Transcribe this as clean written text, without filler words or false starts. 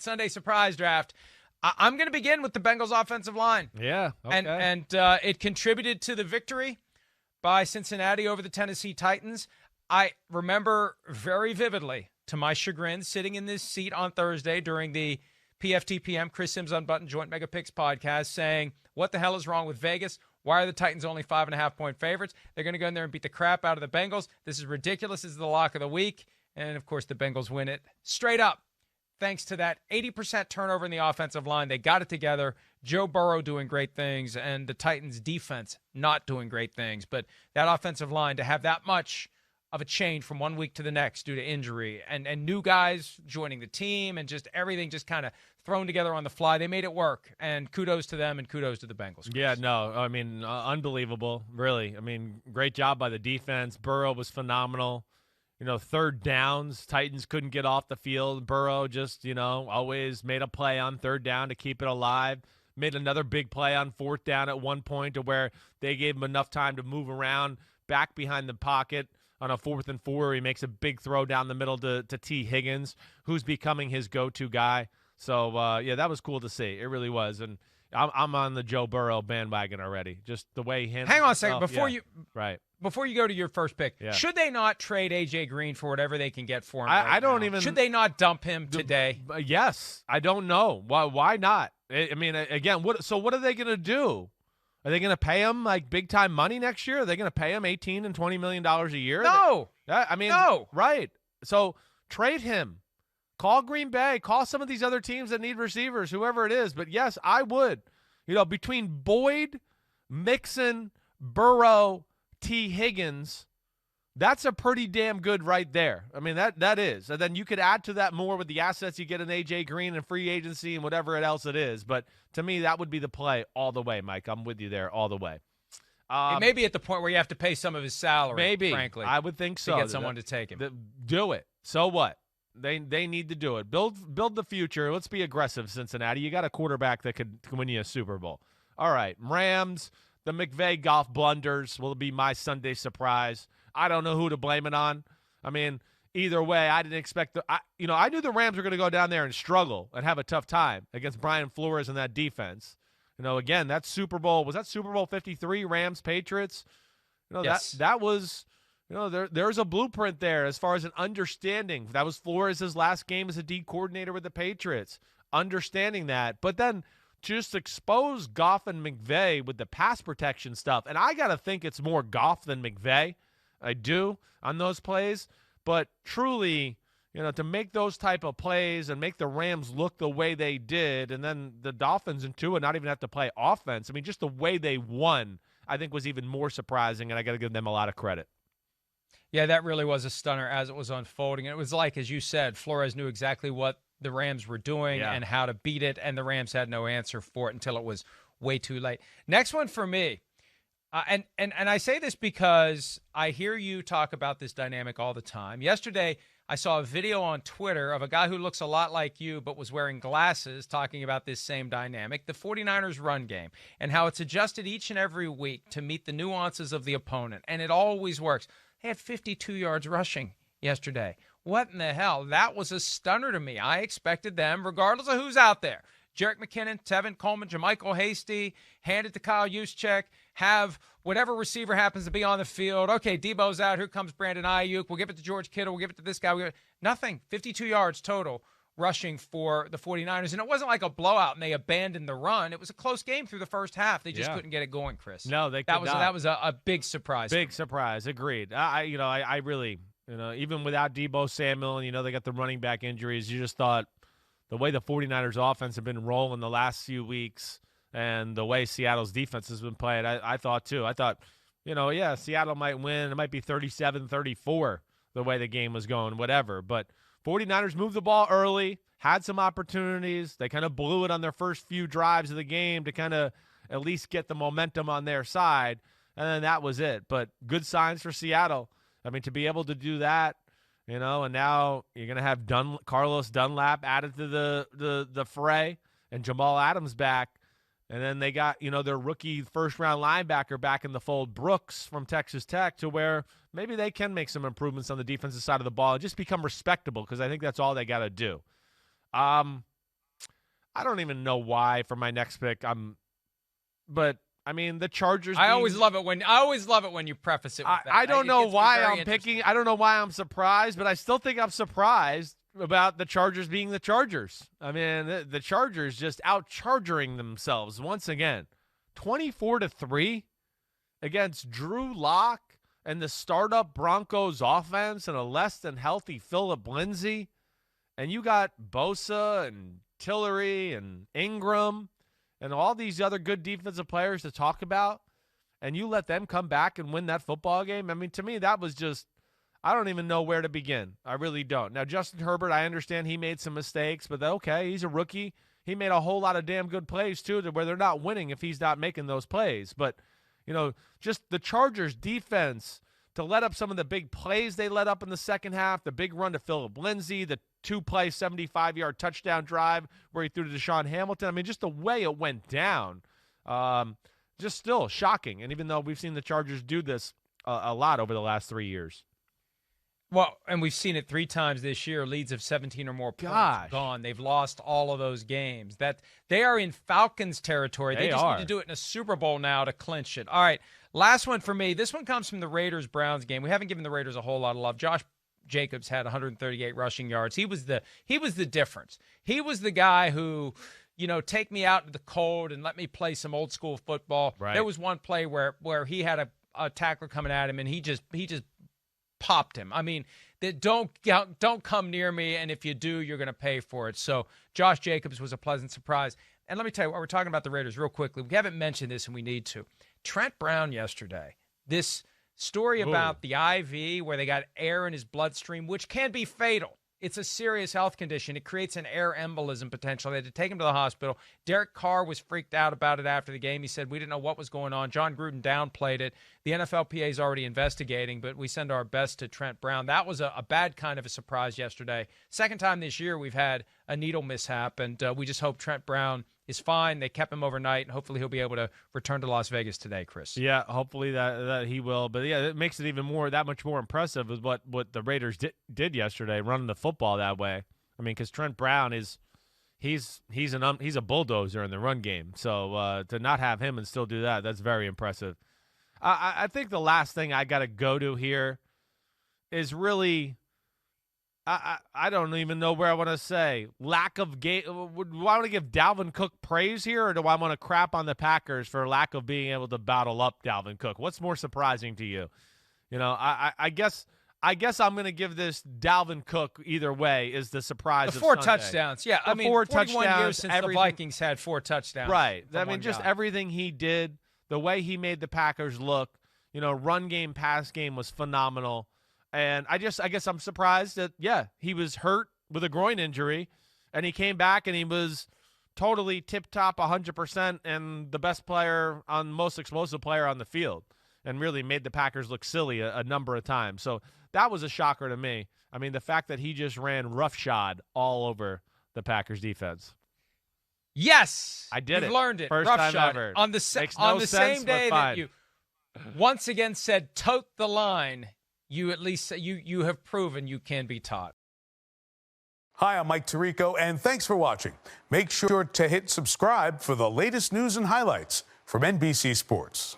Sunday surprise draft. I'm going to begin with the Bengals offensive line. Yeah, okay. And it contributed to the victory by Cincinnati over the Tennessee Titans. I remember very vividly, to my chagrin, sitting in this seat on Thursday during the PFT PM Chris Simms Unbuttoned Joint Mega Picks podcast saying, what the hell is wrong with Vegas? Why are the Titans only 5.5-point favorites? They're going to go in there and beat the crap out of the Bengals. This is ridiculous. This is the lock of the week. And, of course, the Bengals win it straight up. Thanks to that 80% turnover in the offensive line. They got it together. Joe Burrow doing great things, and the Titans' defense not doing great things. But that offensive line, to have that much of a change from one week to the next due to injury and new guys joining the team and just everything just kind of thrown together on the fly, they made it work. And kudos to them and kudos to the Bengals. Chris. Yeah, no, I mean, unbelievable, really. I mean, great job by the defense. Burrow was phenomenal. Third downs, Titans couldn't get off the field. Burrow just, always made a play on third down to keep it alive. Made another big play on fourth down at one point to where they gave him enough time to move around back behind the pocket on a 4th and 4. He makes a big throw down the middle to T. Higgins, who's becoming his go-to guy. So, yeah, that was cool to see. It really was. And I'm on the Joe Burrow bandwagon already. Just the way he handles Hang on a second. Before you go to your first pick, should they not trade A.J. Green for whatever they can get for him? I don't even. Should they not dump him today? Yes. I don't know. Why not? I mean, again, what are they going to do? Are they going to pay him like big-time money next year? Are they going to pay him $18 and $20 million a year? No. No. Right. So trade him. Call Green Bay. Call some of these other teams that need receivers, whoever it is. But, yes, I would. Between Boyd, Mixon, Burrow, T. Higgins, that's a pretty damn good right there. I mean, that is. And then you could add to that more with the assets you get in A.J. Green and free agency and whatever else it is. But to me, that would be the play all the way, Mike. I'm with you there all the way. It may be at the point where you have to pay some of his salary, maybe, frankly. I would think so. To get someone to take him. Do it. So what? They need to do it. Build the future. Let's be aggressive, Cincinnati. You got a quarterback that could win you a Super Bowl. All right, Rams, the McVay golf blunders will be my Sunday surprise. I don't know who to blame it on. I mean, either way, I didn't expect I knew the Rams were going to go down there and struggle and have a tough time against Brian Flores and that defense. Again, that Super Bowl, was that Super Bowl 53, Rams, Patriots? Yes. That was, there's a blueprint there as far as an understanding. That was Flores' last game as a D coordinator with the Patriots. Understanding that. But then just expose Goff and McVay with the pass protection stuff. And I got to think it's more Goff than McVay. I do on those plays. But truly, to make those type of plays and make the Rams look the way they did, and then the Dolphins and Tua not even have to play offense. I mean, just the way they won, I think, was even more surprising, and I got to give them a lot of credit. Yeah, that really was a stunner as it was unfolding. It was like, as you said, Flores knew exactly what the Rams were doing and how to beat it, and the Rams had no answer for it until it was way too late. Next one for me, and I say this because I hear you talk about this dynamic all the time. Yesterday, I saw a video on Twitter of a guy who looks a lot like you but was wearing glasses talking about this same dynamic, the 49ers run game, and how it's adjusted each and every week to meet the nuances of the opponent, and it always works. They had 52 yards rushing yesterday. What in the hell? That was a stunner to me. I expected them, regardless of who's out there, Jerick McKinnon, Tevin Coleman, JaMychal Hasty, hand it to Kyle Juszczyk, have whatever receiver happens to be on the field. Okay, Debo's out. Here comes Brandon Ayuk. We'll give it to George Kittle. We'll give it to this guy. Nothing. 52 yards total rushing for the 49ers. And it wasn't like a blowout and they abandoned the run. It was a close game through the first half. They just couldn't get it going, Chris. No, they could not. That was a big surprise. Big surprise. Agreed. I really, even without Debo Samuel and, they got the running back injuries, you just thought the way the 49ers offense have been rolling the last few weeks and the way Seattle's defense has been playing, I thought too. I thought, Seattle might win. It might be 37-34 the way the game was going, whatever. But 49ers moved the ball early, had some opportunities. They kind of blew it on their first few drives of the game to kind of at least get the momentum on their side, and then that was it. But good signs for Seattle. I mean, to be able to do that, and now you're going to have Carlos Dunlap added to the fray and Jamal Adams back. And then they got, their rookie first-round linebacker back in the fold, Brooks from Texas Tech, to where maybe they can make some improvements on the defensive side of the ball and just become respectable, because I think that's all they got to do. I don't even know why for my next pick. But I mean, the Chargers. I always love it when you preface it with that. I don't know why I'm picking. I don't know why I'm surprised, but I still think I'm surprised about the Chargers being the Chargers. I mean, the Chargers just out-chargering themselves once again, 24-3 against Drew Lock and the startup Broncos offense and a less than healthy Phillip Lindsay, and you got Bosa and Tillery and Ingram and all these other good defensive players to talk about, and you let them come back and win that football game. I mean, to me, that was just, I don't even know where to begin. I really don't. Now, Justin Herbert, I understand he made some mistakes, but okay, he's a rookie. He made a whole lot of damn good plays, too, to where they're not winning if he's not making those plays. But, just the Chargers defense to let up some of the big plays they let up in the second half, the big run to Phillip Lindsay, the two-play 75-yard touchdown drive where he threw to Deshaun Hamilton. I mean, just the way it went down, just still shocking. And even though we've seen the Chargers do this a lot over the last 3 years. Well, and we've seen it 3 times this year, leads of 17 or more points gone. They've lost all of those games. That they are in Falcons territory. They just need to do it in a Super Bowl now to clinch it. All right, last one for me. This one comes from the Raiders-Browns game. We haven't given the Raiders a whole lot of love. Josh Jacobs had 138 rushing yards. He was the difference. He was the guy who, take me out in the cold and let me play some old school football. Right. There was one play where he had a tackler coming at him and he just popped him. I mean, don't come near me, and if you do, you're going to pay for it. So Josh Jacobs was a pleasant surprise. And let me tell you, while we're talking about the Raiders real quickly, we haven't mentioned this and we need to. Trent Brown yesterday, this story about the IV where they got air in his bloodstream, which can be fatal. It's a serious health condition. It creates an air embolism potential. They had to take him to the hospital. Derek Carr was freaked out about it after the game. He said, we didn't know what was going on. John Gruden downplayed it. The NFLPA is already investigating, but we send our best to Trent Brown. That was a bad kind of a surprise yesterday. Second time this year we've had a needle mishap, and we just hope Trent Brown is fine. They kept him overnight, and hopefully he'll be able to return to Las Vegas today, Chris. Yeah, hopefully that he will. But, yeah, it makes it that much more impressive is what the Raiders did yesterday, running the football that way. I mean, because Trent Brown he's a bulldozer in the run game. So to not have him and still do that's very impressive. I think the last thing I got to go to here is really – I don't even know where I want to say. Lack of game. Do I want to give Dalvin Cook praise here, or do I want to crap on the Packers for lack of being able to battle up Dalvin Cook? What's more surprising to you? I guess I'm going to give this Dalvin Cook either way is the surprise. The 4 of touchdowns. Yeah, I mean, 41 years since the Vikings had 4 touchdowns. Right. I mean, just everything he did, the way he made the Packers look, run game, pass game was phenomenal. And I guess I'm surprised that, he was hurt with a groin injury, and he came back and he was totally tip-top 100% and the best player most explosive player on the field and really made the Packers look silly a number of times. So that was a shocker to me. I mean, the fact that he just ran roughshod all over the Packers defense. Yes. I did it. You've learned it. First roughshod. time ever. On the same day that you once again said tote the line, you at least you have proven you can be taught. Hi, I'm Mike Tirico, and thanks for watching. Make sure to hit subscribe for the latest news and highlights from NBC Sports.